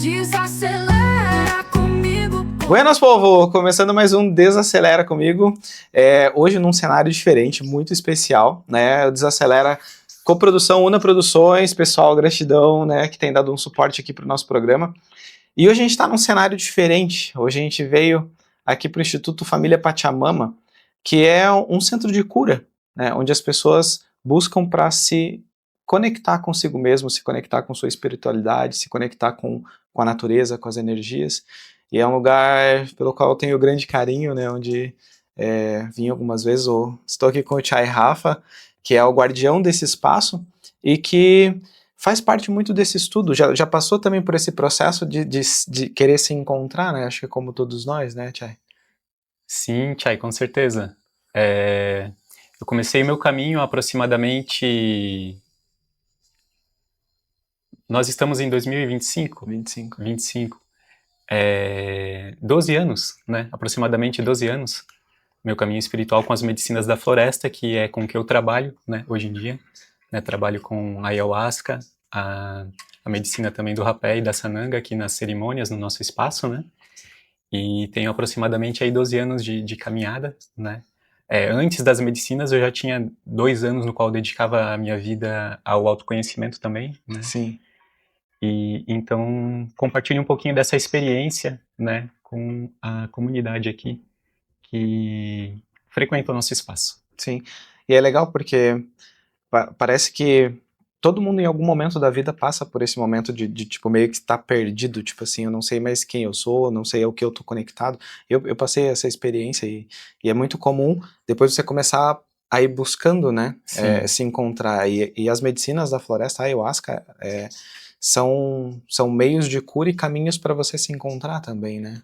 Desacelera comigo. Buenas, povo! Começando mais um Desacelera comigo. Hoje num cenário diferente, muito especial, né? O Desacelera coprodução Una Produções, pessoal, gratidão, né? Que tem dado um suporte aqui para o nosso programa. E hoje a gente está num cenário diferente. Hoje a gente veio aqui para o Instituto Família Pachamama, que é um centro de cura, né? Onde as pessoas buscam para se conectar consigo mesmo, se conectar com sua espiritualidade, se conectar com a natureza, com as energias. E é um lugar pelo qual eu tenho grande carinho, né? Onde vim algumas vezes. Estou aqui com o Chai Rafa, que é o guardião desse espaço e que faz parte muito desse estudo. Já passou também por esse processo de querer se encontrar, né? Acho que como todos nós, né, Chai? Sim, Chay, com certeza. Eu comecei meu caminho aproximadamente... Nós estamos em 2025? 25. 25. 12 anos, né? Aproximadamente 12 anos. Meu caminho espiritual com as medicinas da floresta, que é com que eu trabalho, né? Hoje em dia. Né? Trabalho com a ayahuasca, a medicina também do rapé e da sananga aqui nas cerimônias, no nosso espaço, né? E tenho aproximadamente aí 12 anos de caminhada, né? Antes das medicinas eu já tinha 2 anos no qual eu dedicava a minha vida ao autoconhecimento também, né? Sim. E então compartilho um pouquinho dessa experiência, né, com a comunidade aqui que frequenta o nosso espaço. Sim. E é legal porque parece que todo mundo em algum momento da vida passa por esse momento de tipo, meio que estar perdido, tipo assim, eu não sei mais quem eu sou, não sei ao que eu tô conectado. Eu passei essa experiência e é muito comum depois você começar a ir buscando, né, se encontrar. E as medicinas da floresta, a ayahuasca, são meios de cura e caminhos para você se encontrar também, né?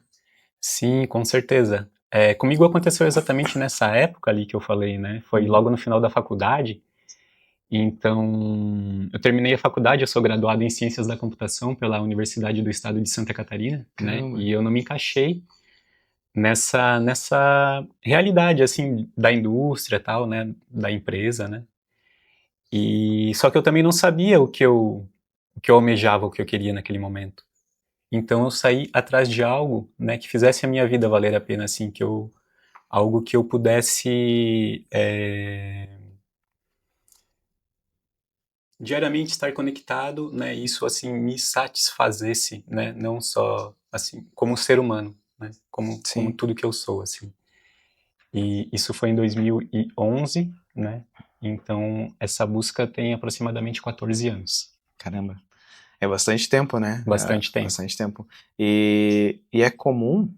Sim, com certeza. Comigo aconteceu exatamente nessa época ali que eu falei, né? Foi logo no final da faculdade. Então, eu terminei a faculdade, eu sou graduado em Ciências da Computação pela Universidade do Estado de Santa Catarina, né? E eu não me encaixei nessa realidade, assim, da indústria, tal, né? Da empresa, né? E só que eu também não sabia o que eu almejava, o que eu queria naquele momento. Então eu saí atrás de algo, né, que fizesse a minha vida valer a pena, assim, algo que eu pudesse diariamente estar conectado, né, isso assim me satisfazesse, né, não só assim como ser humano, né, como tudo que eu sou, assim. E isso foi em 2011, né? Então essa busca tem aproximadamente 14 anos. Caramba. É bastante tempo, né? Bastante tempo. Bastante tempo. E é comum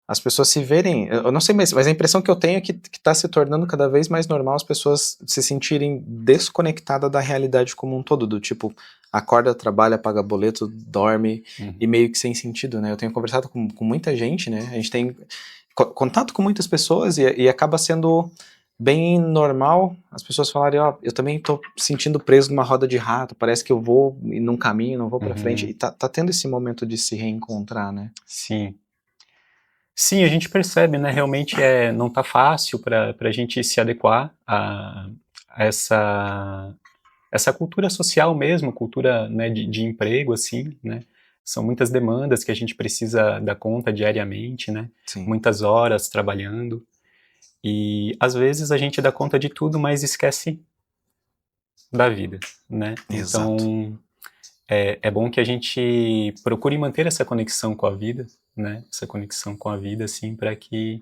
as pessoas se verem, eu não sei, mas a impressão que eu tenho é que está se tornando cada vez mais normal as pessoas se sentirem desconectadas da realidade como um todo, do tipo, acorda, trabalha, paga boleto, dorme, e meio que sem sentido, né? Eu tenho conversado com muita gente, né? A gente tem contato com muitas pessoas e acaba sendo bem normal as pessoas falarem, ó, eu também tô sentindo preso numa roda de rato, parece que eu vou num caminho, não vou pra frente, e tá tendo esse momento de se reencontrar, né? Sim. Sim, a gente percebe, né, realmente não tá fácil para a gente se adequar a essa cultura social mesmo, cultura, né, de emprego, assim, né, são muitas demandas que a gente precisa dar conta diariamente, né, muitas horas trabalhando, e às vezes a gente dá conta de tudo, mas esquece da vida, né. Exato. Então é bom que a gente procure manter essa conexão com a vida, né, essa conexão com a vida, assim, para que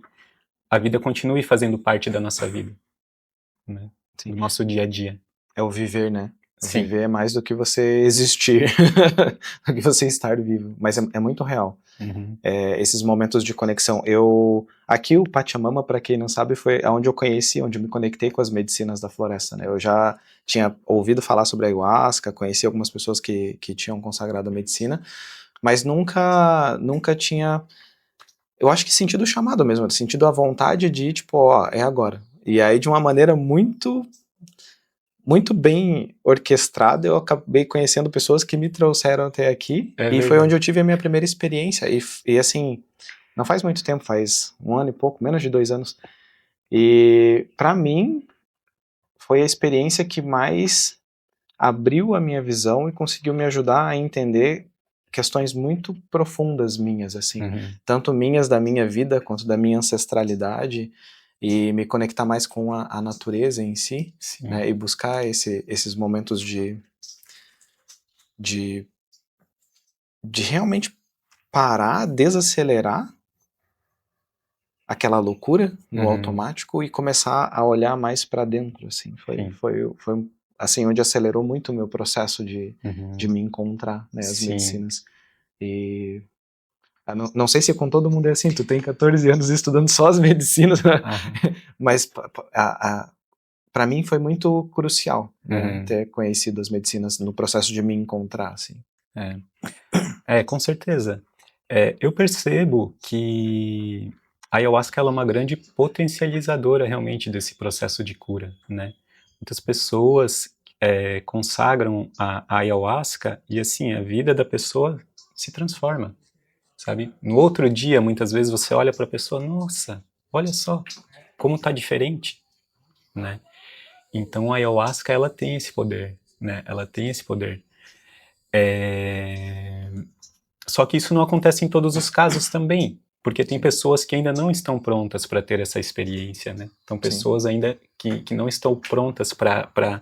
a vida continue fazendo parte da nossa vida, né, do nosso dia a dia. É o viver, né? O Sim. viver é mais do que você existir, do que você estar vivo, mas é muito real. Esses momentos de conexão. Aqui o Pachamama, para quem não sabe, foi onde eu conheci, onde eu me conectei com as medicinas da floresta, né? Eu já tinha ouvido falar sobre a ayahuasca, conheci algumas pessoas que tinham consagrado a medicina, mas nunca tinha, eu acho que sentido o chamado mesmo, sentido a vontade de, tipo, ó, é agora. E aí, de uma maneira muito bem orquestrada, eu acabei conhecendo pessoas que me trouxeram até aqui, e foi onde eu tive a minha primeira experiência, e assim, não faz muito tempo, faz 1 ano e pouco, menos de 2 anos, e pra mim, foi a experiência que mais abriu a minha visão e conseguiu me ajudar a entender questões muito profundas minhas, assim, Uhum. tanto minhas da minha vida quanto da minha ancestralidade, e me conectar mais com a natureza em si, Sim. né, e buscar esses momentos de, de realmente parar, desacelerar aquela loucura no Uhum. automático e começar a olhar mais para dentro, assim, Sim. foi assim, onde acelerou muito o meu processo de Uhum. me encontrar, né, as Sim. medicinas. E não sei se com todo mundo é assim, tu tem 14 anos estudando só as medicinas, né? Aham. Mas para mim foi muito crucial, né, Uhum. ter conhecido as medicinas no processo de me encontrar, assim. Com certeza. Eu percebo que a ayahuasca ela é uma grande potencializadora realmente desse processo de cura, né? Muitas pessoas consagram a ayahuasca e assim a vida da pessoa se transforma, sabe? No outro dia, muitas vezes você olha para a pessoa, nossa, olha só como tá diferente, né? Então a ayahuasca ela tem esse poder, né? Ela tem esse poder. Só que isso não acontece em todos os casos também, porque tem pessoas que ainda não estão prontas para ter essa experiência, né? Então, pessoas ainda que não estão prontas para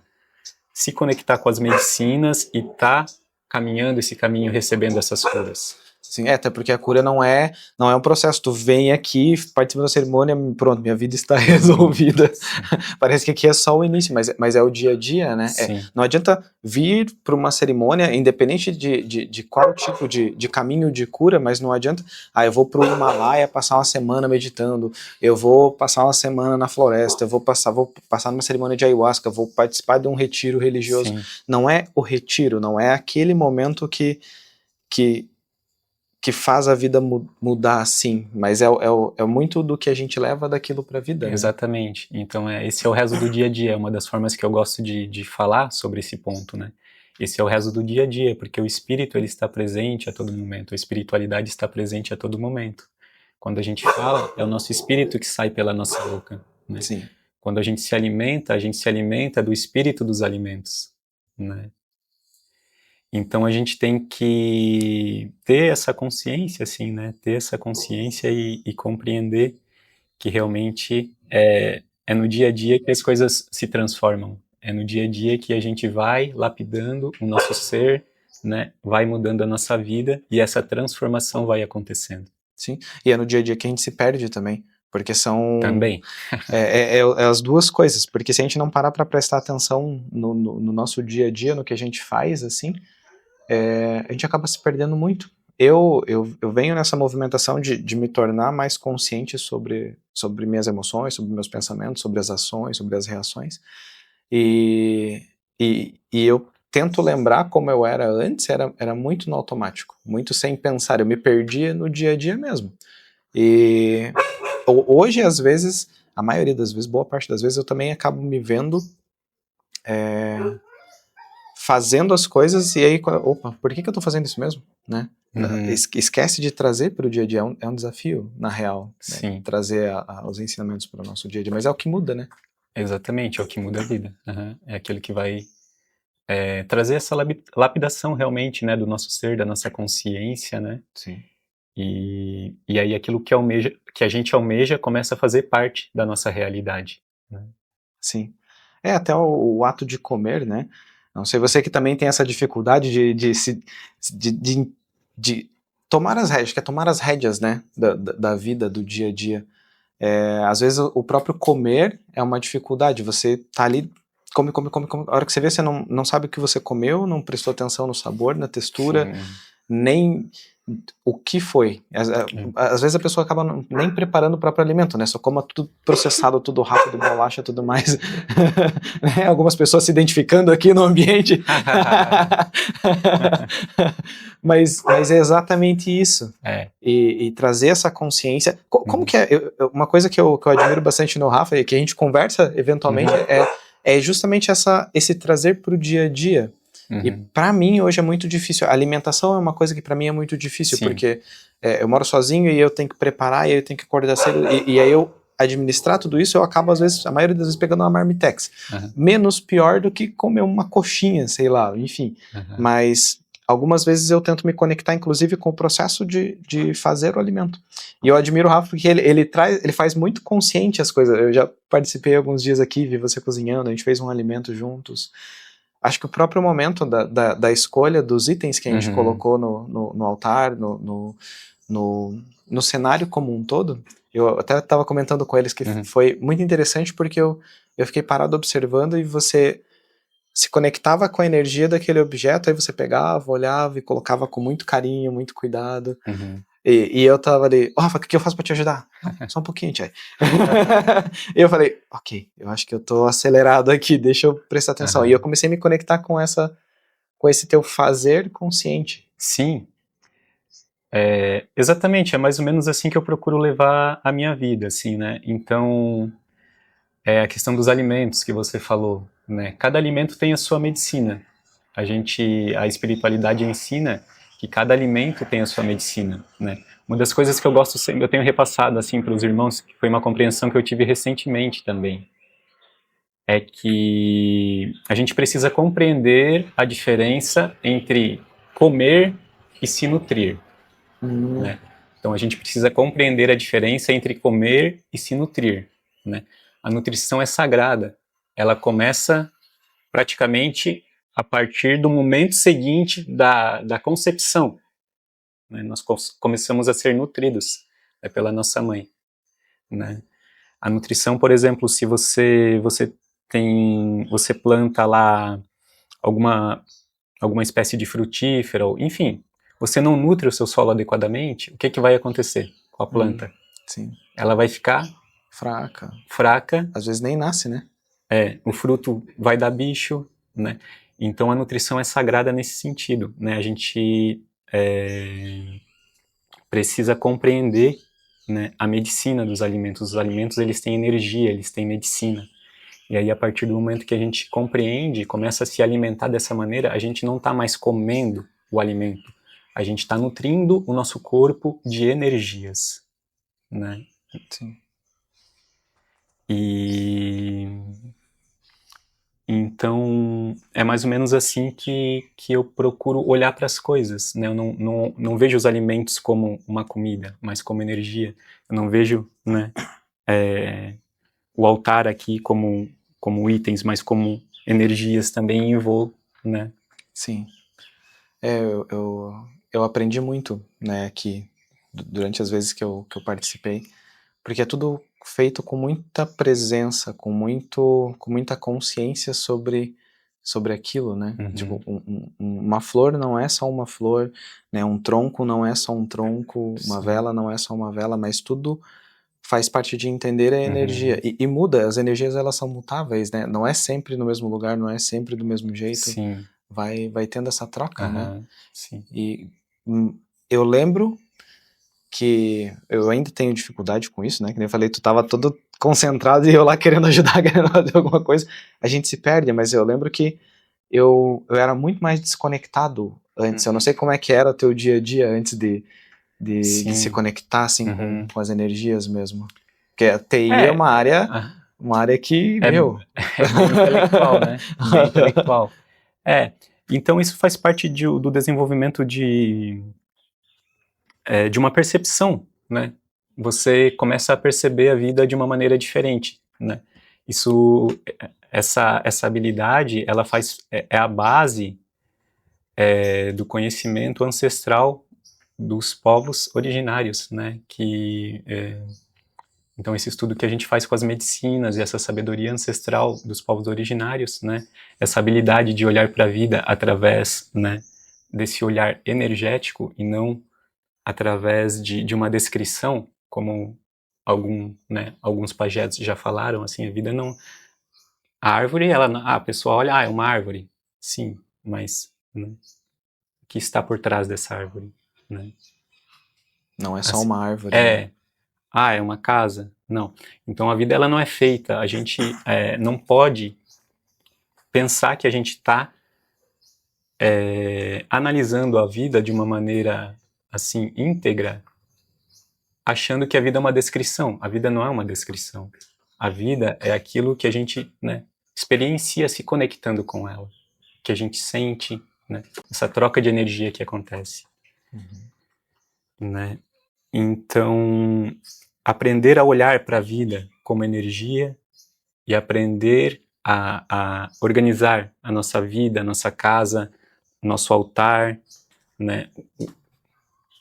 se conectar com as medicinas e tá caminhando esse caminho, recebendo essas curas. Sim, até porque a cura não é um processo, tu vem aqui, participa da cerimônia, pronto, minha vida está resolvida. Parece que aqui é só o início, mas é o dia a dia, né? Não adianta vir para uma cerimônia, independente de qual tipo de caminho de cura, mas não adianta, eu vou para o Himalaia passar uma semana meditando, eu vou passar uma semana na floresta, eu vou passar numa cerimônia de ayahuasca, vou participar de um retiro religioso. Sim. Não é o retiro, não é aquele momento que faz a vida mudar, assim, mas é muito do que a gente leva daquilo para a vida, né? Exatamente. Então, esse é o rezo do dia a dia, é uma das formas que eu gosto de falar sobre esse ponto, né? Esse é o rezo do dia a dia, porque o espírito ele está presente a todo momento, a espiritualidade está presente a todo momento. Quando a gente fala, é o nosso espírito que sai pela nossa boca, né? Sim. Quando a gente se alimenta do espírito dos alimentos, né? Então a gente tem que ter essa consciência, assim, né? Ter essa consciência e compreender que realmente é no dia a dia que as coisas se transformam. É no dia a dia que a gente vai lapidando o nosso ser, né? Vai mudando a nossa vida e essa transformação vai acontecendo. Sim, e é no dia a dia que a gente se perde também, porque são... Também. É as duas coisas, porque se a gente não parar para prestar atenção no nosso dia a dia, no que a gente faz, assim, a gente acaba se perdendo muito. Eu venho nessa movimentação de me tornar mais consciente sobre minhas emoções, sobre meus pensamentos, sobre as ações, sobre as reações, e eu tento lembrar como eu era antes, era muito no automático, muito sem pensar, eu me perdia no dia a dia mesmo. E hoje, às vezes, a maioria das vezes, boa parte das vezes, eu também acabo me vendo fazendo as coisas e aí, opa, por que eu tô fazendo isso mesmo, né? Uhum. Esquece de trazer para o dia a dia, é um desafio, na real, né? Sim. Trazer os ensinamentos para o nosso dia a dia, mas é o que muda, né? Exatamente, é o que muda a vida. Uhum. É aquilo que vai trazer essa lapidação realmente, né, do nosso ser, da nossa consciência, né? Sim. E aí aquilo que a gente almeja começa a fazer parte da nossa realidade, né? Sim. Até o ato de comer, né? Não sei, você que também tem essa dificuldade de tomar as rédeas, que é tomar as rédeas, né, da vida, do dia a dia. Às vezes o próprio comer é uma dificuldade, você tá ali, come, a hora que você vê, você não sabe o que você comeu, não prestou atenção no sabor, na textura, Sim. nem o que foi. Às vezes a pessoa acaba nem preparando o próprio alimento, né? Só coma tudo processado, tudo rápido, bolacha, tudo mais. Né? Algumas pessoas se identificando aqui no ambiente. mas é exatamente isso. E trazer essa consciência. Como que é? Uma coisa que eu admiro bastante no Rafa e que a gente conversa eventualmente é justamente esse trazer para o dia a dia. E pra mim hoje é muito difícil. A alimentação é uma coisa que pra mim é muito difícil. Sim. Porque eu moro sozinho e eu tenho que preparar, e aí eu tenho que acordar cedo, e aí eu administrar tudo isso, eu acabo às vezes, a maioria das vezes, pegando uma marmitex. Menos pior do que comer uma coxinha, sei lá, enfim. Mas algumas vezes eu tento me conectar, inclusive, com o processo de fazer o alimento. E eu admiro o Rafa porque ele faz muito consciente as coisas. Eu já participei alguns dias aqui, vi você cozinhando, a gente fez um alimento juntos. Acho que o próprio momento da escolha dos itens que a gente colocou no altar, no cenário como um todo, eu até estava comentando com eles que foi muito interessante porque eu fiquei parado observando e você se conectava com a energia daquele objeto, aí você pegava, olhava e colocava com muito carinho, muito cuidado. E eu tava ali, Rafa, o que eu faço pra te ajudar? Só um pouquinho, Tchai. E eu falei, ok, eu acho que eu tô acelerado aqui, deixa eu prestar atenção. E eu comecei a me conectar com esse teu fazer consciente. Sim, exatamente, é mais ou menos assim que eu procuro levar a minha vida, assim, né? Então, a questão dos alimentos que você falou, né? Cada alimento tem a sua medicina. A espiritualidade ensina que cada alimento tem a sua medicina, né? Uma das coisas que eu gosto sempre, eu tenho repassado assim para os irmãos, que foi uma compreensão que eu tive recentemente também, é que a gente precisa compreender a diferença entre comer e se nutrir, né? Então a gente precisa compreender a diferença entre comer e se nutrir, né? A nutrição é sagrada, ela começa praticamente a partir do momento seguinte da concepção, né? Nós começamos a ser nutridos pela nossa mãe, né? A nutrição, por exemplo, se você planta lá alguma espécie de frutífera, enfim, você não nutre o seu solo adequadamente, o que vai acontecer com a planta? Sim. Ela vai ficar fraca. Às vezes nem nasce, né? O fruto vai dar bicho, né? Então a nutrição é sagrada nesse sentido, né? A gente precisa compreender, né, a medicina dos alimentos. Os alimentos, eles têm energia, eles têm medicina. E aí, a partir do momento que a gente compreende, começa a se alimentar dessa maneira, a gente não está mais comendo o alimento. A gente está nutrindo o nosso corpo de energias, né? Sim. E então é mais ou menos assim que eu procuro olhar para as coisas, né? Eu não vejo os alimentos como uma comida, mas como energia. Eu não vejo, né, o altar aqui como itens, mas como energias também em voo, né? Sim. Eu aprendi muito, né, aqui durante as vezes que eu participei, porque é tudo feito com muita presença, com muita consciência sobre aquilo, né? Tipo, uma flor não é só uma flor, né? Um tronco não é só um tronco, uma vela não é só uma vela, mas tudo faz parte de entender a energia. E muda, as energias elas são mutáveis, né? Não é sempre no mesmo lugar, não é sempre do mesmo jeito. Sim. Vai tendo essa troca, né? Sim. E eu lembro que eu ainda tenho dificuldade com isso, né? Que nem eu falei, tu tava todo concentrado e eu lá querendo ajudar, querendo fazer alguma coisa. A gente se perde, mas eu lembro que eu era muito mais desconectado antes. Eu não sei como é que era o teu dia a dia antes de se conectar, assim, com as energias mesmo. Porque a TI é uma área que, meu... É bem intelectual, né? Bem intelectual. Então isso faz parte do desenvolvimento de uma percepção, né? Você começa a perceber a vida de uma maneira diferente, né? Essa habilidade, ela é a base do conhecimento ancestral dos povos originários, né? Então esse estudo que a gente faz com as medicinas e essa sabedoria ancestral dos povos originários, né? Essa habilidade de olhar para a vida através, né, desse olhar energético e não através de uma descrição, como alguns pajés já falaram, assim, a vida não... A árvore, a pessoa olha, é uma árvore. Sim, mas, né, o que está por trás dessa árvore, né? Não é só uma árvore. Né? É uma casa? Não. Então a vida, ela não é feita, a gente não pode pensar que a gente está analisando a vida de uma maneira, assim, íntegra, achando que a vida é uma descrição. A vida não é uma descrição. A vida é aquilo que a gente, né, experiencia se conectando com ela, que a gente sente, né? Essa troca de energia que acontece, né? Então, aprender a olhar para a vida como energia e aprender a organizar a nossa vida, a nossa casa, nosso altar, né?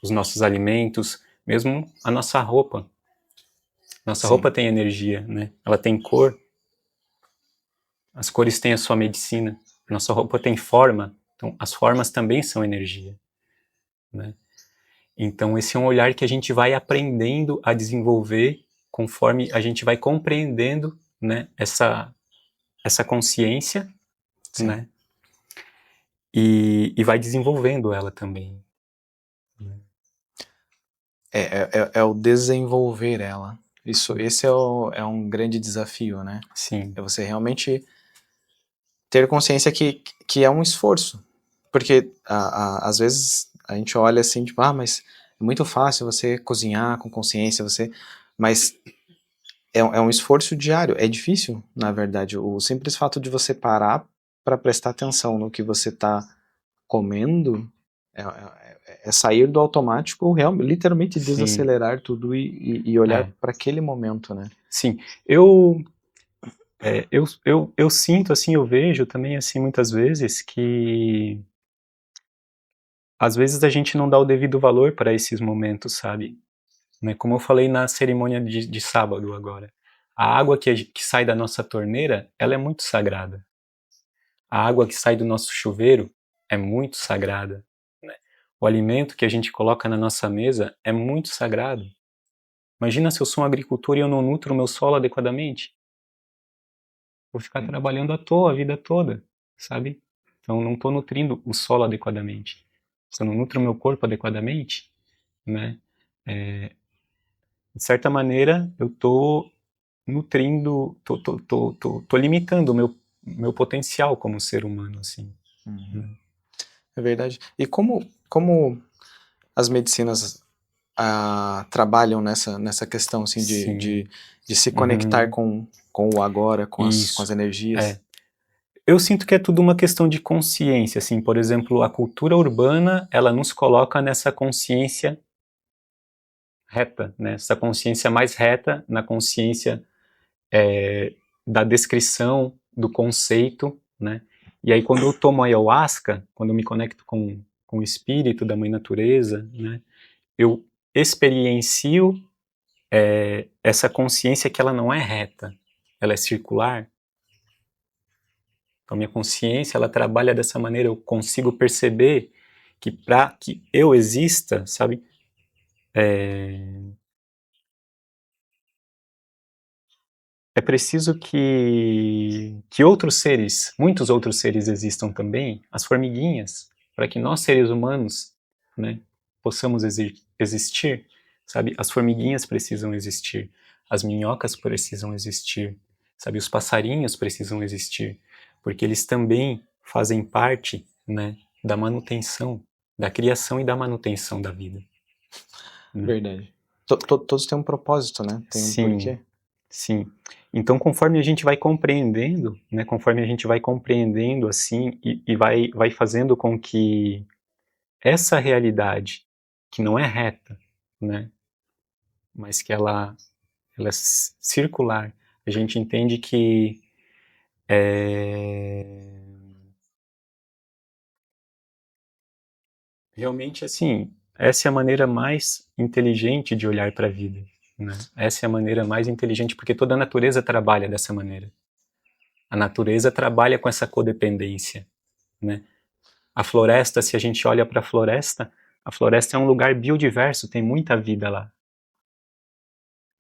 Os nossos alimentos, mesmo a nossa roupa. Nossa Sim. roupa tem energia, né? Ela tem cor. As cores têm a sua medicina. Nossa roupa tem forma. Então, as formas também são energia, né? Então, esse é um olhar que a gente vai aprendendo a desenvolver conforme a gente vai compreendendo, né, essa consciência, Sim. né? E vai desenvolvendo ela também. É o desenvolver ela. Esse é um grande desafio, né? Sim, É você realmente ter consciência que é um esforço. Porque às vezes a gente olha assim, tipo, mas é muito fácil você cozinhar com consciência, mas é um esforço diário. É difícil, na verdade. O simples fato de você parar para prestar atenção no que você está comendo é sair do automático, literalmente sim, desacelerar tudo e olhar é, para aquele momento, né? sim. Eu sinto, assim, eu vejo também, assim, muitas vezes que às vezes a gente não dá o devido valor para esses momentos, sabe? Né? Como eu falei na cerimônia de sábado agora. A água que sai da nossa torneira, ela é muito sagrada. A água que sai do nosso chuveiro é muito sagrada, né? O alimento que a gente coloca na nossa mesa é muito sagrado. Imagina se eu sou um agricultor e eu não nutro o meu solo adequadamente. Vou ficar trabalhando à toa a vida toda, sabe? Então não estou nutrindo o solo adequadamente. Se eu não nutro o meu corpo adequadamente, né? De certa maneira, eu estou nutrindo, tô limitando o meu potencial como ser humano, assim. Uhum. Né? É verdade. E como as medicinas trabalham nessa questão assim, Sim. de se conectar Uhum. com o agora, com as Isso. energias? É. Eu sinto que é tudo uma questão de consciência, assim. Por exemplo, a cultura urbana, ela nos coloca nessa consciência reta, né? Essa consciência mais reta, na consciência da descrição, do conceito, né? E aí quando eu tomo ayahuasca, quando eu me conecto com o espírito da mãe natureza, né? Eu experiencio essa consciência que ela não é reta, ela é circular. Então minha consciência, ela trabalha dessa maneira, eu consigo perceber que para que eu exista, sabe, é preciso que outros seres, muitos outros seres existam também, as formiguinhas, para que nós seres humanos, né, possamos existir, sabe? As formiguinhas precisam existir, as minhocas precisam existir, sabe? Os passarinhos precisam existir, porque eles também fazem parte, né, da manutenção, da criação e da manutenção da vida, né? Verdade. Todos têm um propósito, né? Tem um Sim, porquê. sim. Então, conforme a gente vai compreendendo, né, conforme a gente vai compreendendo assim e vai fazendo com que essa realidade, que não é reta, né, mas que ela é circular, a gente entende que realmente assim, essa é a maneira mais inteligente de olhar para a vida, né? Essa é a maneira mais inteligente porque toda a natureza trabalha dessa maneira. A natureza trabalha com essa codependência, né? A floresta, se a gente olha para a floresta é um lugar biodiverso, tem muita vida lá,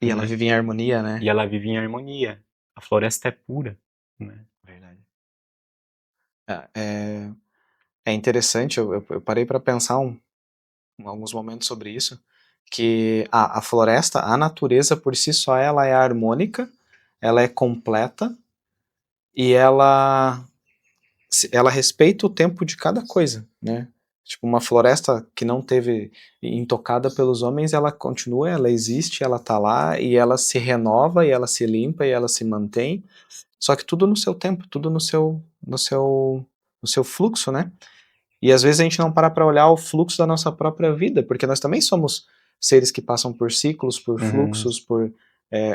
E ela né? vive em harmonia, né? E ela vive em harmonia. A floresta é pura, né? Verdade. É, é interessante, eu parei para pensar alguns momentos sobre isso, que a floresta, a natureza por si só, ela é harmônica, ela é completa e ela respeita o tempo de cada coisa, né? Tipo, uma floresta que não teve intocada pelos homens, ela continua, ela existe, ela tá lá e ela se renova e ela se limpa e ela se mantém, só que tudo no seu tempo, tudo no seu fluxo, né? E às vezes a gente não para para olhar o fluxo da nossa própria vida, porque nós também somos seres que passam por ciclos, por fluxos, por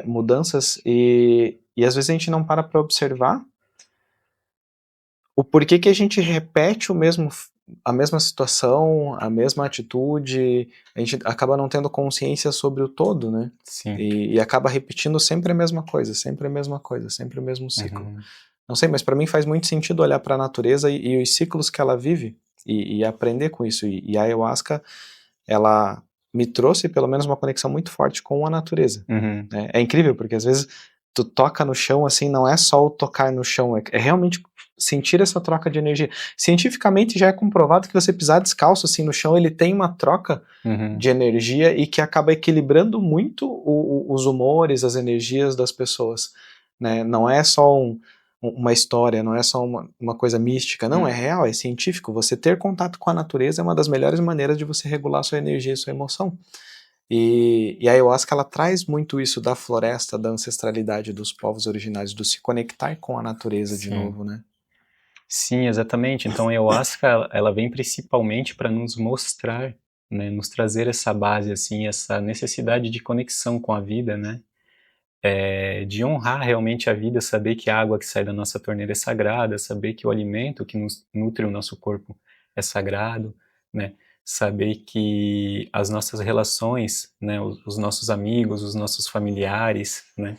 mudanças, e às vezes a gente não para observar o porquê que a gente repete a mesma situação, a mesma atitude, a gente acaba não tendo consciência sobre o todo, né? Sim. E acaba repetindo sempre a mesma coisa, sempre a mesma coisa, sempre o mesmo ciclo. Uhum. Não sei, mas para mim faz muito sentido olhar para a natureza e os ciclos que ela vive e aprender com isso. E a ayahuasca, ela me trouxe pelo menos uma conexão muito forte com a natureza. Uhum. Né? É incrível, porque às vezes tu toca no chão, assim, não é só o tocar no chão, é realmente sentir essa troca de energia. Cientificamente já é comprovado que você pisar descalço assim no chão, ele tem uma troca Uhum. de energia e que acaba equilibrando muito os humores, as energias das pessoas. Né? Não é só uma história, não é só uma coisa mística, não, é real, é científico. Você ter contato com a natureza é uma das melhores maneiras de você regular sua energia e sua emoção. E a ayahuasca, ela traz muito isso da floresta, da ancestralidade dos povos originários, do se conectar com a natureza de novo, né? Sim, exatamente. Então a ayahuasca, ela vem principalmente para nos mostrar, né, nos trazer essa base, assim, essa necessidade de conexão com a vida, né? De honrar realmente a vida, saber que a água que sai da nossa torneira é sagrada, saber que o alimento que nos nutre o nosso corpo é sagrado, né? Saber que as nossas relações, né, os nossos amigos, os nossos familiares, né,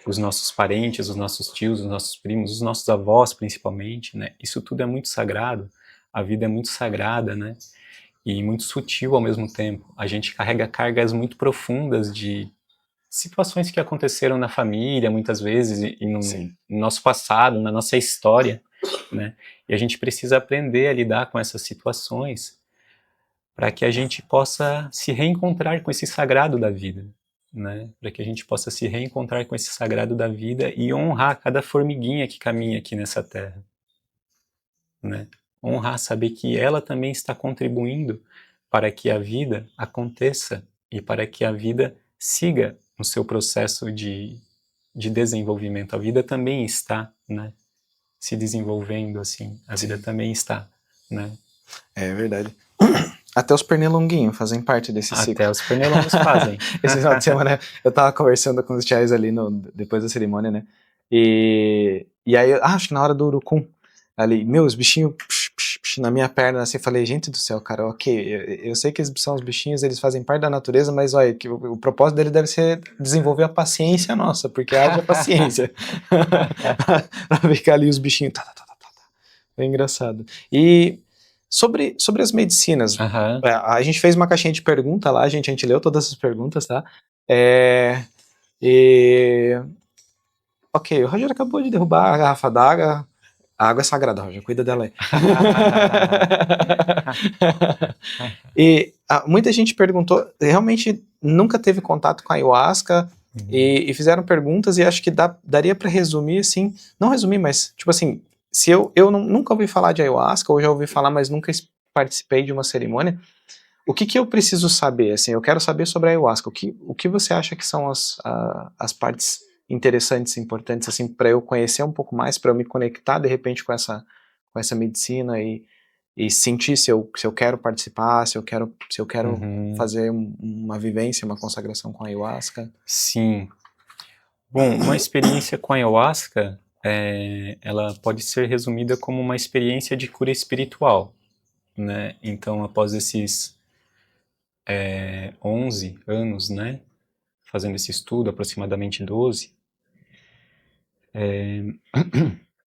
os nossos parentes, os nossos tios, os nossos primos, os nossos avós principalmente, né? Isso tudo é muito sagrado, a vida é muito sagrada, né? E muito sutil ao mesmo tempo. A gente carrega cargas muito profundas de situações que aconteceram na família, muitas vezes, e no nosso passado, na nossa história, né? E a gente precisa aprender a lidar com essas situações para que a gente possa se reencontrar com esse sagrado da vida, né? Para que a gente possa se reencontrar com esse sagrado da vida e honrar cada formiguinha que caminha aqui nessa terra, né? Honrar, saber que ela também está contribuindo para que a vida aconteça e para que a vida siga no seu processo de desenvolvimento. A vida também está, né, se desenvolvendo assim. A vida também está, né? É verdade. Até os pernilonguinhos fazem parte desse ciclo. Até os pernilongos fazem. Esse final de semana eu tava conversando com os tiais ali depois da cerimônia, né? E aí, acho que na hora do urucum, ali, os bichinhos na minha perna, assim, falei, gente do céu, cara, ok, eu sei que eles são os bichinhos, eles fazem parte da natureza, mas olha, que o propósito dele deve ser desenvolver a paciência nossa, porque haja paciência. Pra ficar ali os bichinhos, É engraçado. E sobre as medicinas, Aham. a gente fez uma caixinha de pergunta lá, a gente leu todas as perguntas, tá? E... Ok, o Roger acabou de derrubar a garrafa d'água. A água é sagrada, Roger, cuida dela aí. E muita gente perguntou, realmente nunca teve contato com a ayahuasca, e fizeram perguntas, e acho que daria para resumir assim, não resumir, mas tipo assim, se eu nunca ouvi falar de ayahuasca, ou já ouvi falar, mas nunca participei de uma cerimônia, o que eu preciso saber? Assim, eu quero saber sobre a ayahuasca, o que você acha que são as partes interessantes, importantes, assim, para eu conhecer um pouco mais, para eu me conectar de repente com essa medicina e sentir se eu quero participar, se eu quero fazer uma vivência, uma consagração com a ayahuasca? Sim. Bom, uma experiência com a ayahuasca, ela pode ser resumida como uma experiência de cura espiritual, né? Então, após esses 11 anos, né, fazendo esse estudo, aproximadamente 12,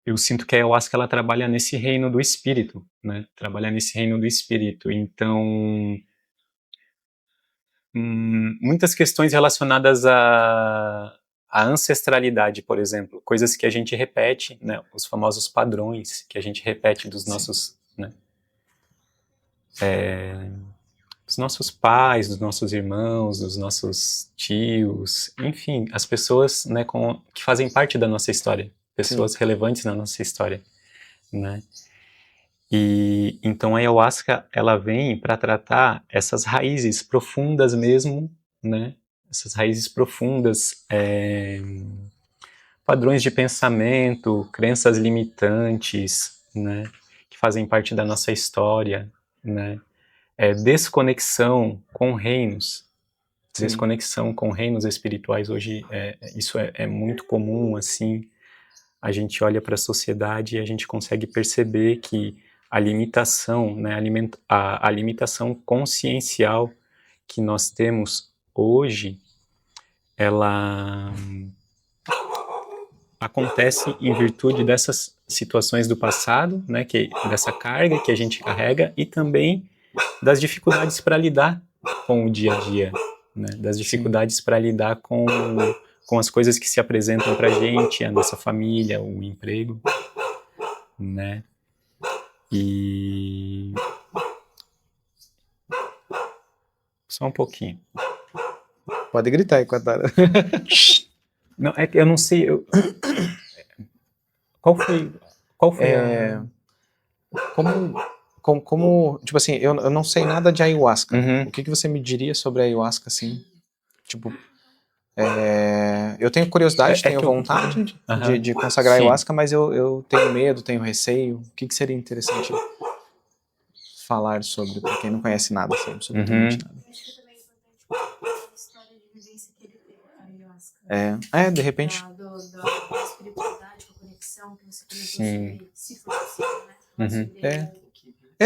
eu sinto que a ayahuasca ela trabalha nesse reino do espírito, né? Trabalha nesse reino do espírito. Então, muitas questões relacionadas à ancestralidade, por exemplo, coisas que a gente repete, né? Os famosos padrões que a gente repete dos nossos, né? Dos nossos pais, dos nossos irmãos, dos nossos tios, enfim, as pessoas, né, que fazem parte da nossa história, pessoas relevantes na nossa história, né? E então a ayahuasca ela vem para tratar essas raízes profundas mesmo, né? Essas raízes profundas, padrões de pensamento, crenças limitantes, né? Que fazem parte da nossa história, né? Desconexão com reinos, Sim. desconexão com reinos espirituais hoje, isso é muito comum, assim. A gente olha para a sociedade e a gente consegue perceber que a limitação, né, a limitação consciencial que nós temos hoje, ela acontece em virtude dessas situações do passado, né, dessa carga que a gente carrega, e também das dificuldades para lidar com o dia a dia, né, das dificuldades para lidar com as coisas que se apresentam para a gente, a nossa família, o emprego, né, e... Só um pouquinho. Pode gritar enquanto tá. Não, é que eu não sei. Qual foi Tipo assim, eu não sei nada de ayahuasca. Uhum. O que você me diria sobre a ayahuasca, assim? Tipo, eu tenho curiosidade, tenho vontade de consagrar Sim. ayahuasca, mas eu tenho medo, tenho receio. O que seria interessante falar sobre, pra quem não conhece nada, assim, absolutamente nada? Acho que também é importante a história de vivência que ele teve, a ayahuasca. De repente. Da espiritualidade, da conexão que você comentou sobre, se for possível, né?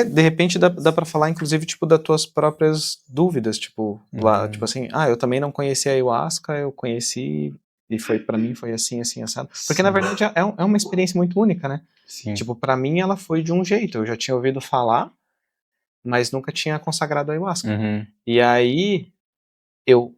De repente dá pra falar, inclusive, tipo, das tuas próprias dúvidas, tipo, lá, tipo assim, eu também não conhecia a ayahuasca, eu conheci e pra mim foi assim, assim, assado. Porque, na verdade, é uma experiência muito única, né? Sim. Tipo, pra mim ela foi de um jeito, eu já tinha ouvido falar, mas nunca tinha consagrado a ayahuasca. Uhum. E aí, eu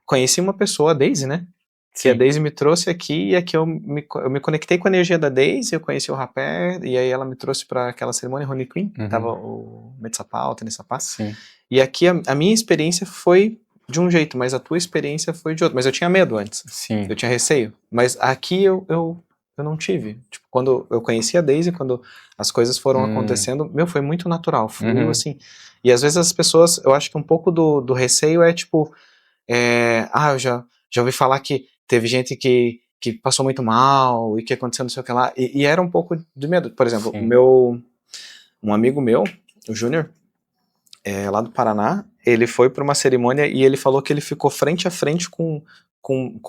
conheci uma pessoa, a Daisy, né? Que a Daisy me trouxe aqui, e aqui eu me conectei com a energia da Daisy, eu conheci o rapé, e aí ela me trouxe para aquela cerimônia Honey Queen, tava o Metsapá, o Tenessapá. Sim. E aqui a minha experiência foi de um jeito, mas a tua experiência foi de outro. Mas eu tinha medo antes. Sim. Eu tinha receio. Mas aqui eu não tive. Tipo, quando eu conheci a Daisy, quando as coisas foram acontecendo, foi muito natural, fluiu assim. E às vezes as pessoas, eu acho que um pouco do receio é tipo, eu já ouvi falar que teve gente que passou muito mal e que aconteceu não sei o que lá, e era um pouco de medo. Por exemplo, um amigo meu, o Júnior, lá do Paraná, ele foi para uma cerimônia e ele falou que ele ficou frente a frente com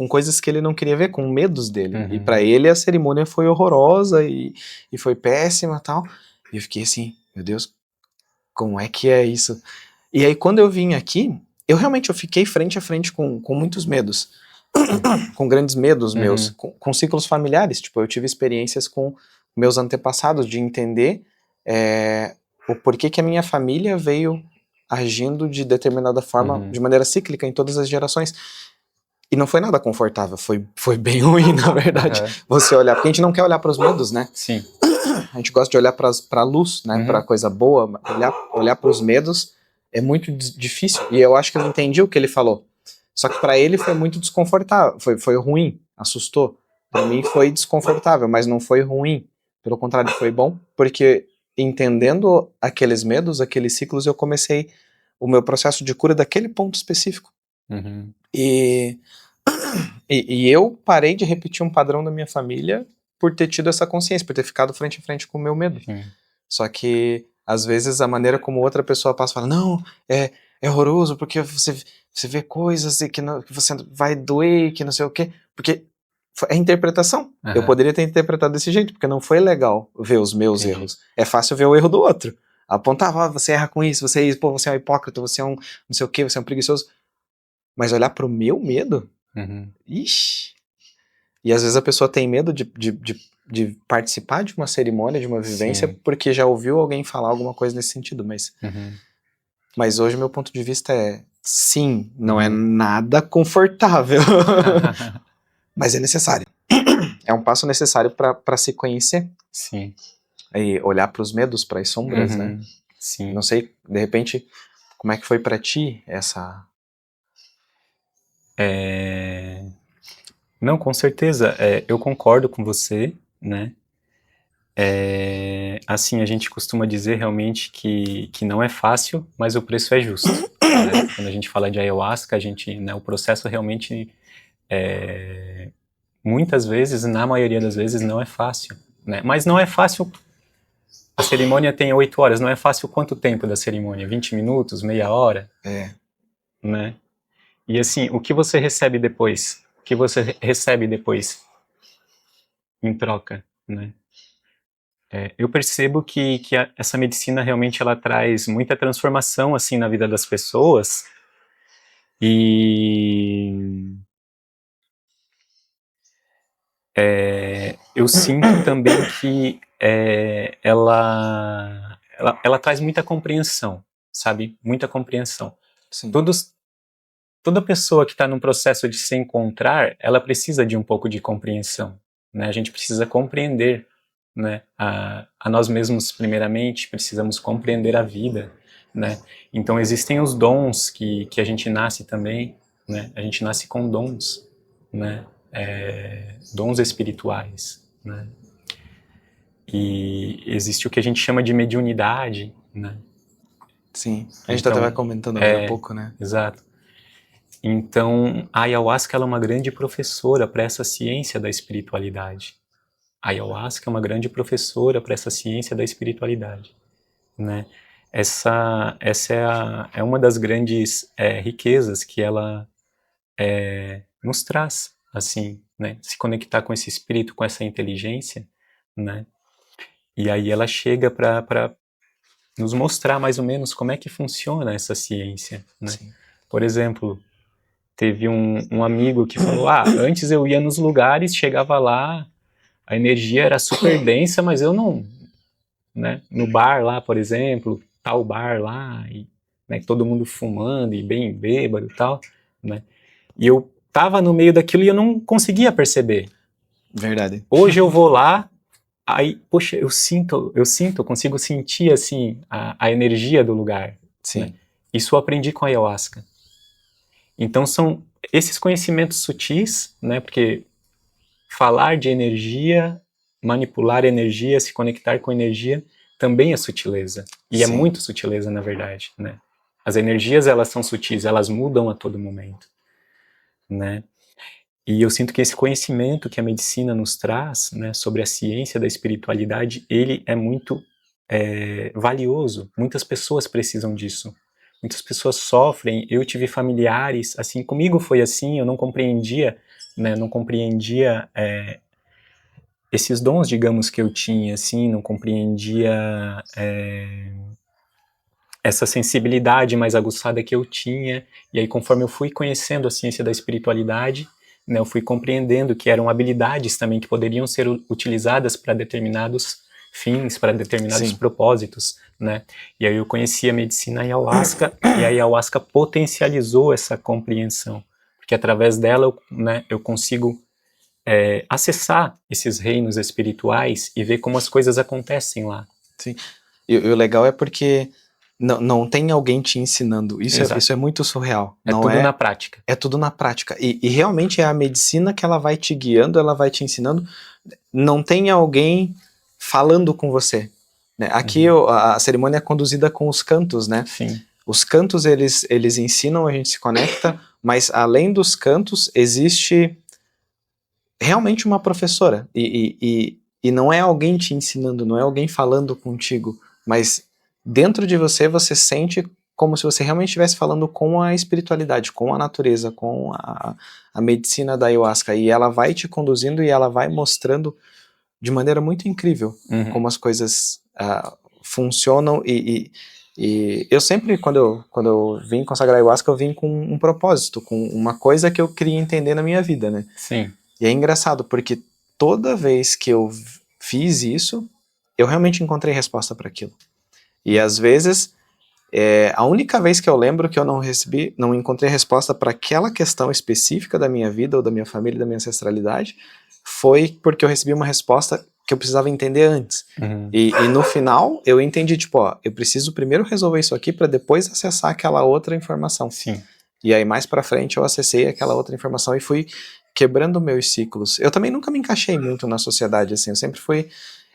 coisas que ele não queria ver, com medos dele. E para ele a cerimônia foi horrorosa e foi péssima e tal. E eu fiquei assim, meu Deus, como é que é isso? E aí quando eu vim aqui, eu fiquei frente a frente com muitos medos. Com grandes medos meus, com ciclos familiares. Tipo, eu tive experiências com meus antepassados de entender o porquê que a minha família veio agindo de determinada forma, de maneira cíclica em todas as gerações. E não foi nada confortável, foi bem ruim, na verdade, você olhar, porque a gente não quer olhar para os medos, né? Sim. A gente gosta de olhar para a luz, né? Para a coisa boa, olhar para os medos é muito difícil, e eu acho que eu entendi o que ele falou. Só que pra ele foi muito desconfortável, foi ruim, assustou. Pra mim foi desconfortável, mas não foi ruim. Pelo contrário, foi bom, porque entendendo aqueles medos, aqueles ciclos, eu comecei o meu processo de cura daquele ponto específico. E eu parei de repetir um padrão da minha família por ter tido essa consciência, por ter ficado frente a frente com o meu medo. Só que, às vezes, a maneira como outra pessoa passa, fala, não, é horroroso, porque você vê coisas e que você vai doer, que não sei o quê, porque é interpretação. Eu poderia ter interpretado desse jeito, porque não foi legal ver os meus erros. É fácil ver o erro do outro. Apontar, você erra com isso, você é isso, pô, você é um hipócrita, você é um não sei o quê, você é um preguiçoso. Mas olhar pro meu medo, ixi. E às vezes a pessoa tem medo de participar de uma cerimônia, de uma vivência, porque já ouviu alguém falar alguma coisa nesse sentido, mas hoje meu ponto de vista é, sim, não é nada confortável, mas é necessário. É um passo necessário para se conhecer. Sim. E olhar para os medos, para as sombras, né? Sim. Não sei, de repente, como é que foi para ti essa... Não, com certeza, eu concordo com você, né? Assim, a gente costuma dizer realmente que não é fácil, mas o preço é justo. Né? Quando a gente fala de ayahuasca, o processo realmente, muitas vezes, na maioria das vezes, não é fácil. Né? Mas não é fácil a cerimônia tem 8 horas, não é fácil quanto tempo da cerimônia? 20 minutos, meia hora? Né? E assim, o que você recebe depois? O que você recebe depois em troca, né? Eu percebo que essa medicina realmente ela traz muita transformação assim na vida das pessoas e eu sinto também que ela traz muita compreensão, sabe? Muita compreensão. Sim. Toda pessoa que está num processo de se encontrar, ela precisa de um pouco de compreensão, né? A gente precisa compreender, né? A nós mesmos primeiramente, precisamos compreender a vida, né? Então existem os dons que a gente nasce também, né? A gente nasce com dons, né? Dons espirituais, né? E existe o que a gente chama de mediunidade, né? Sim, a gente Então, estava comentando agora há pouco, né? Exato. Então, a ayahuasca ela é uma grande professora para essa ciência da espiritualidade. A ayahuasca é uma grande professora para essa ciência da espiritualidade, né? Essa é uma das grandes riquezas que ela nos traz, assim, né? Se conectar com esse espírito, com essa inteligência, né? E aí ela chega para nos mostrar mais ou menos como é que funciona essa ciência, né? Sim. Por exemplo, teve um amigo que falou, antes eu ia nos lugares, chegava lá, a energia era super densa, mas eu não, né, no bar lá, por exemplo, tal bar lá, e, né, todo mundo fumando e bem bêbado e tal, né, e eu tava no meio daquilo e eu não conseguia perceber. Verdade. Hoje eu vou lá, aí, poxa, eu consigo sentir, assim, a energia do lugar. Sim. Né? Isso eu aprendi com a ayahuasca. Então são esses conhecimentos sutis, né, porque falar de energia, manipular energia, se conectar com energia, também é sutileza. E Sim. é muito sutileza, na verdade, né? As energias, elas são sutis, elas mudam a todo momento, né? E eu sinto que esse conhecimento que a medicina nos traz, né, sobre a ciência da espiritualidade, ele é muito valioso. Muitas pessoas precisam disso. Muitas pessoas sofrem. Eu tive familiares, assim, comigo foi assim, eu não compreendia, né, esses dons, digamos, que eu tinha, assim, não compreendia essa sensibilidade mais aguçada que eu tinha, e aí conforme eu fui conhecendo a ciência da espiritualidade, né, eu fui compreendendo que eram habilidades também que poderiam ser utilizadas para determinados fins, para determinados Sim. propósitos, né, e aí eu conheci a medicina ayahuasca, e a ayahuasca potencializou essa compreensão, porque através dela eu consigo acessar esses reinos espirituais e ver como as coisas acontecem lá. Sim. E o legal é porque não tem alguém te ensinando. Isso é muito surreal. Tudo na prática. É tudo na prática. E realmente é a medicina que ela vai te guiando, ela vai te ensinando. Não tem alguém falando com você. Né? Aqui a cerimônia é conduzida com os cantos, né? Sim. Os cantos, eles ensinam, a gente se conecta, mas além dos cantos, existe realmente uma professora. E não é alguém te ensinando, não é alguém falando contigo, mas dentro de você, você sente como se você realmente estivesse falando com a espiritualidade, com a natureza, com a medicina da ayahuasca, e ela vai te conduzindo e ela vai mostrando de maneira muito incrível como as coisas funcionam, e eu sempre, quando eu vim consagrar ayahuasca, eu vim com um propósito, com uma coisa que eu queria entender na minha vida, né? Sim. E é engraçado, porque toda vez que eu fiz isso, eu realmente encontrei resposta para aquilo. E às vezes, a única vez que eu lembro que eu não encontrei resposta para aquela questão específica da minha vida, ou da minha família, da minha ancestralidade, foi porque eu recebi uma resposta que eu precisava entender antes. E no final, eu entendi, tipo, eu preciso primeiro resolver isso aqui para depois acessar aquela outra informação. Sim. E aí mais para frente eu acessei aquela outra informação e fui quebrando meus ciclos. Eu também nunca me encaixei muito na sociedade, assim, eu sempre fui...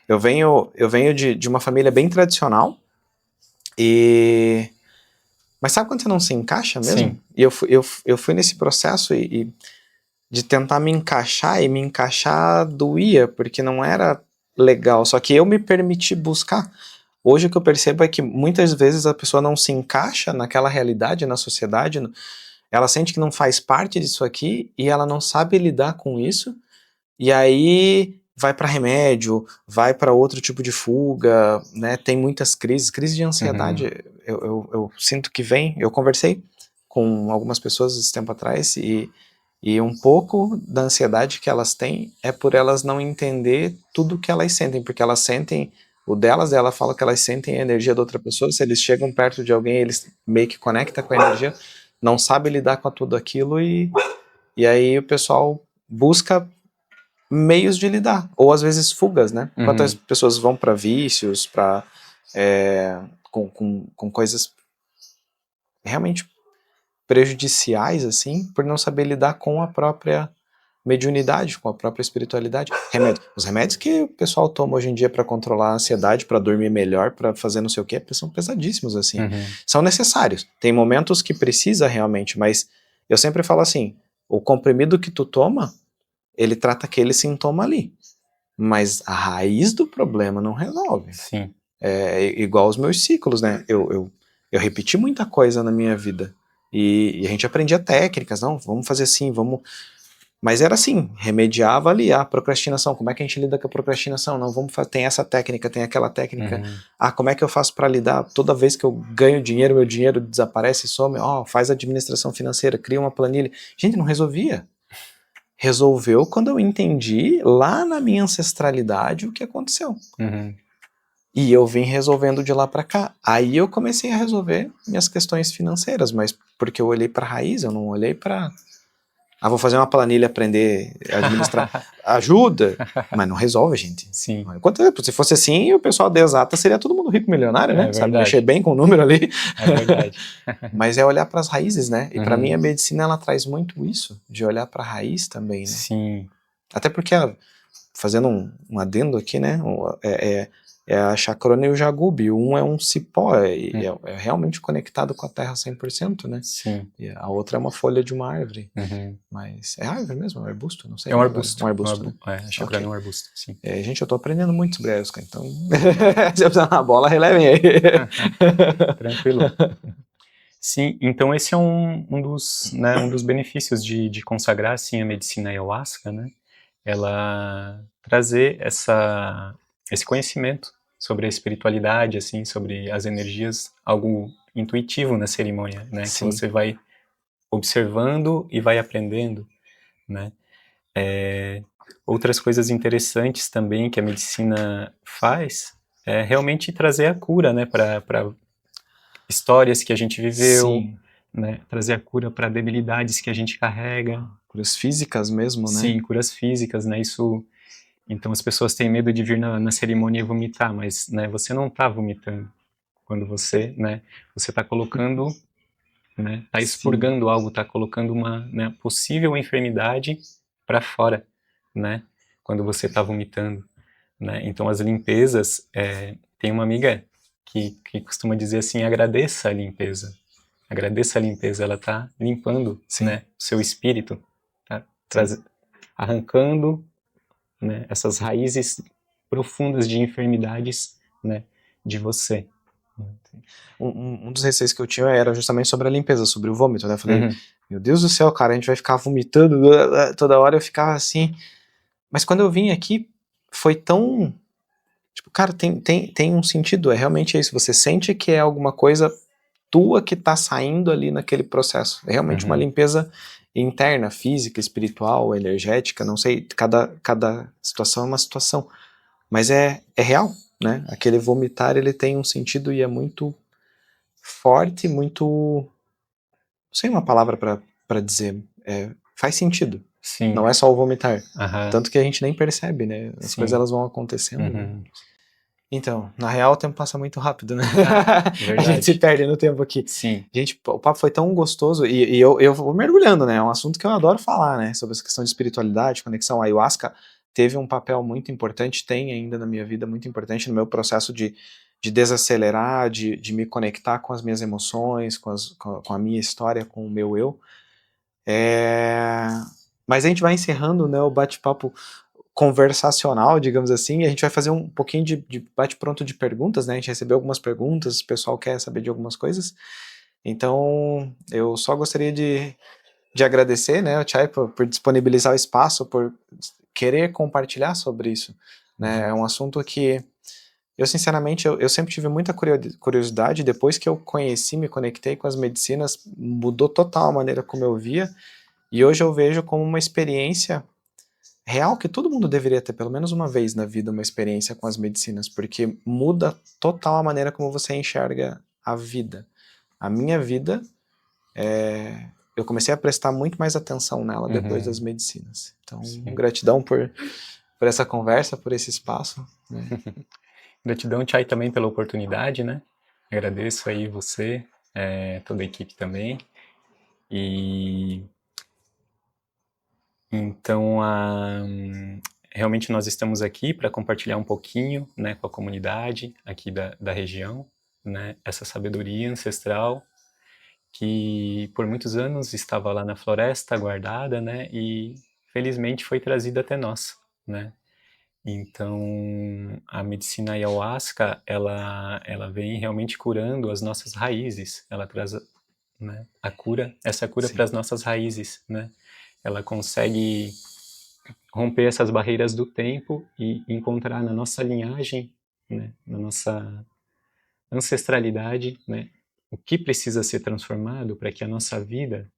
Eu venho de uma família bem tradicional, mas sabe quando você não se encaixa mesmo? Sim. E eu fui nesse processo e de tentar me encaixar, e me encaixar doía, porque não era legal, só que eu me permiti buscar. Hoje o que eu percebo é que muitas vezes a pessoa não se encaixa naquela realidade, na sociedade, ela sente que não faz parte disso aqui e ela não sabe lidar com isso, e aí vai para remédio, vai para outro tipo de fuga, né? Tem muitas crises de ansiedade, eu sinto que vem, eu conversei com algumas pessoas esse tempo atrás e um pouco da ansiedade que elas têm é por elas não entender tudo que elas sentem, porque elas sentem o delas, ela fala que elas sentem a energia da outra pessoa, se eles chegam perto de alguém, eles meio que conectam com a energia, não sabe lidar com tudo aquilo e aí o pessoal busca meios de lidar, ou às vezes fugas, né? Quantas pessoas vão para vícios, para com coisas realmente prejudiciais, assim, por não saber lidar com a própria mediunidade, com a própria espiritualidade. Os remédios que o pessoal toma hoje em dia para controlar a ansiedade, para dormir melhor, para fazer não sei o que, são pesadíssimos, assim. São necessários. Tem momentos que precisa realmente, mas eu sempre falo assim, o comprimido que tu toma, ele trata aquele sintoma ali, mas a raiz do problema não resolve. Sim. É igual os meus ciclos, né? Eu repeti muita coisa na minha vida e a gente aprendia técnicas, não, vamos fazer assim, vamos... Mas era assim, remediava ali a procrastinação. Como é que a gente lida com a procrastinação? Não, vamos fazer, tem essa técnica, tem aquela técnica. Como é que eu faço para lidar? Toda vez que eu ganho dinheiro, meu dinheiro desaparece e some. Faz administração financeira, cria uma planilha. Gente, não resolvia. Resolveu quando eu entendi lá na minha ancestralidade o que aconteceu. E eu vim resolvendo de lá para cá. Aí eu comecei a resolver minhas questões financeiras, mas porque eu olhei para a raiz, eu não olhei para... vou fazer uma planilha, aprender a administrar. Ajuda, mas não resolve, gente. Sim. Se fosse assim, o pessoal da exata seria todo mundo rico milionário, né? Sabe verdade. mexer bem com o número ali. É verdade. Mas é olhar para as raízes, né? E para mim a medicina, ela traz muito isso, de olhar para a raiz também, né? Sim. Até porque, fazendo um adendo aqui, né? É a chacrona e o jagubi. Um é um cipó, é realmente conectado com a terra 100%, né? Sim. E a outra é uma folha de uma árvore. Mas é árvore mesmo? É um arbusto? Não sei. É um arbusto. Um arbusto, né? A chacrona é um arbusto, sim. Gente, eu tô aprendendo muito sobre Ayahuasca, então se eu precisar na bola, relevem aí. Tranquilo. Sim, então esse é um dos benefícios de consagrar, assim, a medicina Ayahuasca, né? Ela trazer esse conhecimento sobre a espiritualidade, assim, sobre as energias, algo intuitivo na cerimônia, né? Sim. Que você vai observando e vai aprendendo, né? Outras coisas interessantes também que a medicina faz é realmente trazer a cura, né? Para histórias que a gente viveu, né? Trazer a cura para debilidades que a gente carrega. Curas físicas mesmo, né? Sim, curas físicas, né? Isso... Então as pessoas têm medo de vir na cerimônia e vomitar, mas, né, você não está vomitando quando você, né, você está colocando, né, está expurgando algo, está colocando uma, né, possível enfermidade para fora, né, quando você está vomitando, né. Então as limpezas, tem uma amiga que costuma dizer assim, agradeça a limpeza, ela está limpando, né, o seu espírito, tá arrancando, né, essas raízes profundas de enfermidades, né, de você. Um dos receios que eu tinha era justamente sobre a limpeza, sobre o vômito, né? Eu falei, meu Deus do céu, cara, a gente vai ficar vomitando toda hora. Eu ficava assim. Mas quando eu vim aqui, foi tão... Tipo, cara, tem um sentido, realmente isso. Você sente que é alguma coisa tua que tá saindo ali naquele processo. É realmente uma limpeza interna, física, espiritual, energética, não sei, cada situação é uma situação, mas é real, né? Aquele vomitar, ele tem um sentido e é muito forte, muito... Não sei uma palavra pra dizer, faz sentido. Sim. Não é só o vomitar, tanto que a gente nem percebe, né? As coisas elas vão acontecendo, né? Então, na real o tempo passa muito rápido, né? A gente se perde no tempo aqui. Sim. Gente, o papo foi tão gostoso e eu vou mergulhando, né? É um assunto que eu adoro falar, né? Sobre essa questão de espiritualidade, conexão. A Ayahuasca teve um papel muito importante, tem ainda na minha vida, muito importante no meu processo de desacelerar, de me conectar com as minhas emoções, com a minha história, com o meu eu. Mas a gente vai encerrando, né, o bate-papo conversacional, digamos assim, e a gente vai fazer um pouquinho de bate-pronto de perguntas, né? A gente recebeu algumas perguntas, o pessoal quer saber de algumas coisas. Então, eu só gostaria de agradecer, né, o Chay, por disponibilizar o espaço, por querer compartilhar sobre isso, né? É um assunto que eu, sinceramente, eu sempre tive muita curiosidade. Depois que eu conheci, me conectei com as medicinas, mudou total a maneira como eu via, e hoje eu vejo como uma experiência real que todo mundo deveria ter pelo menos uma vez na vida, uma experiência com as medicinas, porque muda total a maneira como você enxerga a vida. A minha vida, eu comecei a prestar muito mais atenção nela depois das medicinas. Então, gratidão por essa conversa, por esse espaço, né? Gratidão, Chay, também pela oportunidade, né? Agradeço aí você, toda a equipe também. E então, realmente nós estamos aqui para compartilhar um pouquinho, né, com a comunidade aqui da região, né, essa sabedoria ancestral que por muitos anos estava lá na floresta guardada, né, e felizmente foi trazida até nós, né. Então, a medicina ayahuasca, ela vem realmente curando as nossas raízes, ela traz, né, essa cura para as nossas raízes, né. Ela consegue romper essas barreiras do tempo e encontrar na nossa linhagem, né, na nossa ancestralidade, né, o que precisa ser transformado para que a nossa vida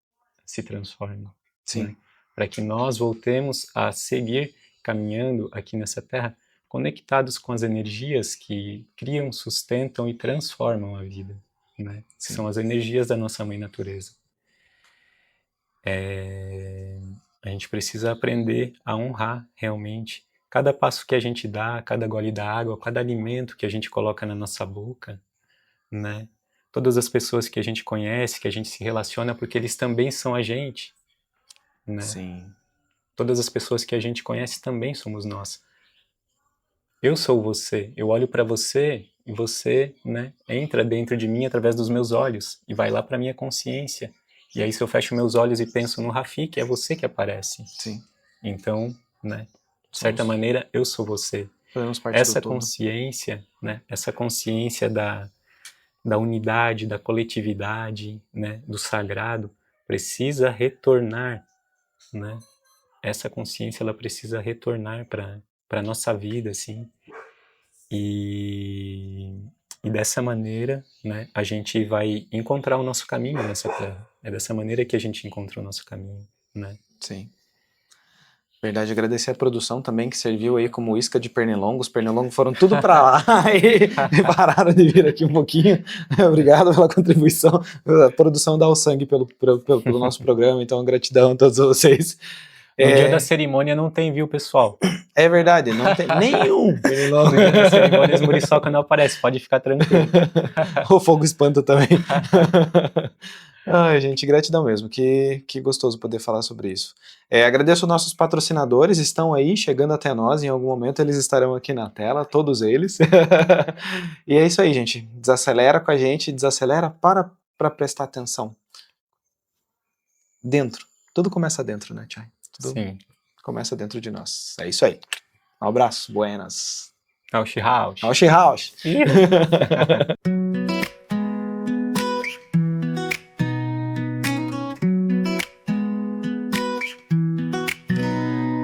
se transforme. Sim. Né, para que nós voltemos a seguir caminhando aqui nessa terra, conectados com as energias que criam, sustentam e transformam a vida, né, que são as energias da nossa mãe natureza. A gente precisa aprender a honrar realmente cada passo que a gente dá, cada gole da água, cada alimento que a gente coloca na nossa boca, né? Todas as pessoas que a gente conhece, que a gente se relaciona, porque eles também são a gente, né? Sim. Todas as pessoas que a gente conhece também somos nós. Eu sou você, eu olho para você e você, né, entra dentro de mim através dos meus olhos e vai lá para minha consciência. E aí se eu fecho meus olhos e penso no Rafik, é você que aparece. Sim. Então, né, de certa maneira, eu sou você. Essa consciência, né, essa consciência da unidade, da coletividade, né, do sagrado, precisa retornar, né? Essa consciência, ela precisa retornar para a nossa vida, assim. E dessa maneira, né, a gente vai encontrar o nosso caminho nessa terra. É dessa maneira que a gente encontra o nosso caminho, né? Sim. Verdade, agradecer a produção também, que serviu aí como isca de pernilongo. Os pernilongos foram tudo para lá e pararam de vir aqui um pouquinho. Obrigado pela contribuição. A produção dá o sangue pelo nosso programa, então gratidão a todos vocês. No dia da cerimônia não tem, viu, pessoal? É verdade, não tem nenhum pernilongo. No dia da cerimônia as muriçoca não aparece, pode ficar tranquilo. O fogo espanta também. Ai, gente, gratidão mesmo, que gostoso poder falar sobre isso. Agradeço aos nossos patrocinadores, estão aí, chegando até nós, em algum momento eles estarão aqui na tela, todos eles. E é isso aí, gente, desacelera com a gente, desacelera para prestar atenção. Dentro, tudo começa dentro, né, Chay? Tudo Sim. começa dentro de nós, é isso aí. Um abraço, buenas. Aushi House. Aushi House.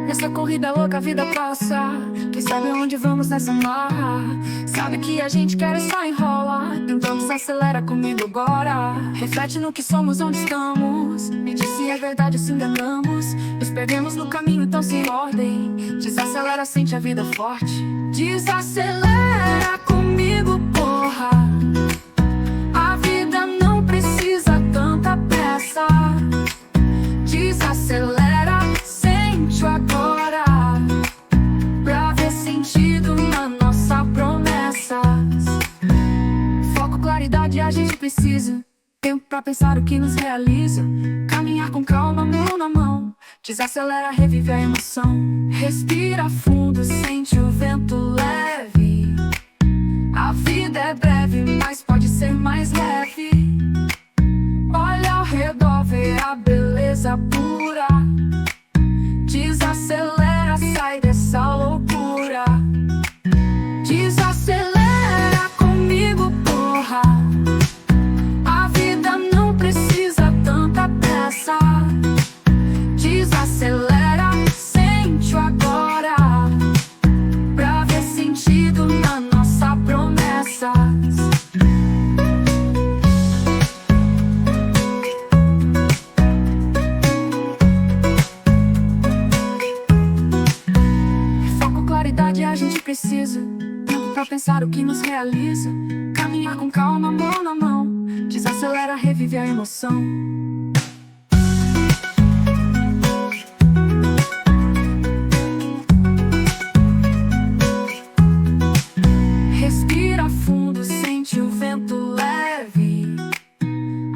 Nessa corrida louca a vida passa. Quem sabe onde vamos nessa marra? Sabe que a gente quer e só enrola. Então desacelera comigo agora. Reflete no que somos, onde estamos. Me diz se é verdade ou se enganamos. Nos perdemos no caminho, então sem ordem. Desacelera, sente a vida forte. Desacelera comigo, porra. A vida não precisa tanta pressa. Desacelera, sente o agora. Pra ver sentido na nossa promessa. Foco, claridade, a gente precisa. Tempo pra pensar o que nos realiza. Caminhar com calma, mão na mão. Desacelera, revive a emoção. Respira fundo, sente o vento leve. A vida é breve, mas pode ser mais leve. Olha ao redor, vê a beleza pura. Desacelera, sai dessa preciso. Tempo pra pensar o que nos realiza. Caminhar com calma, mão na mão. Desacelera, revive a emoção. Respira fundo, sente o vento leve.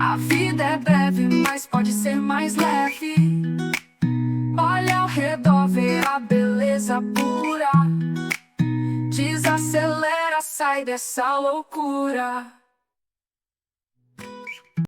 A vida é breve, mas pode ser mais leve. Olha ao redor, vê a beleza pura. Desacelera, sai dessa loucura.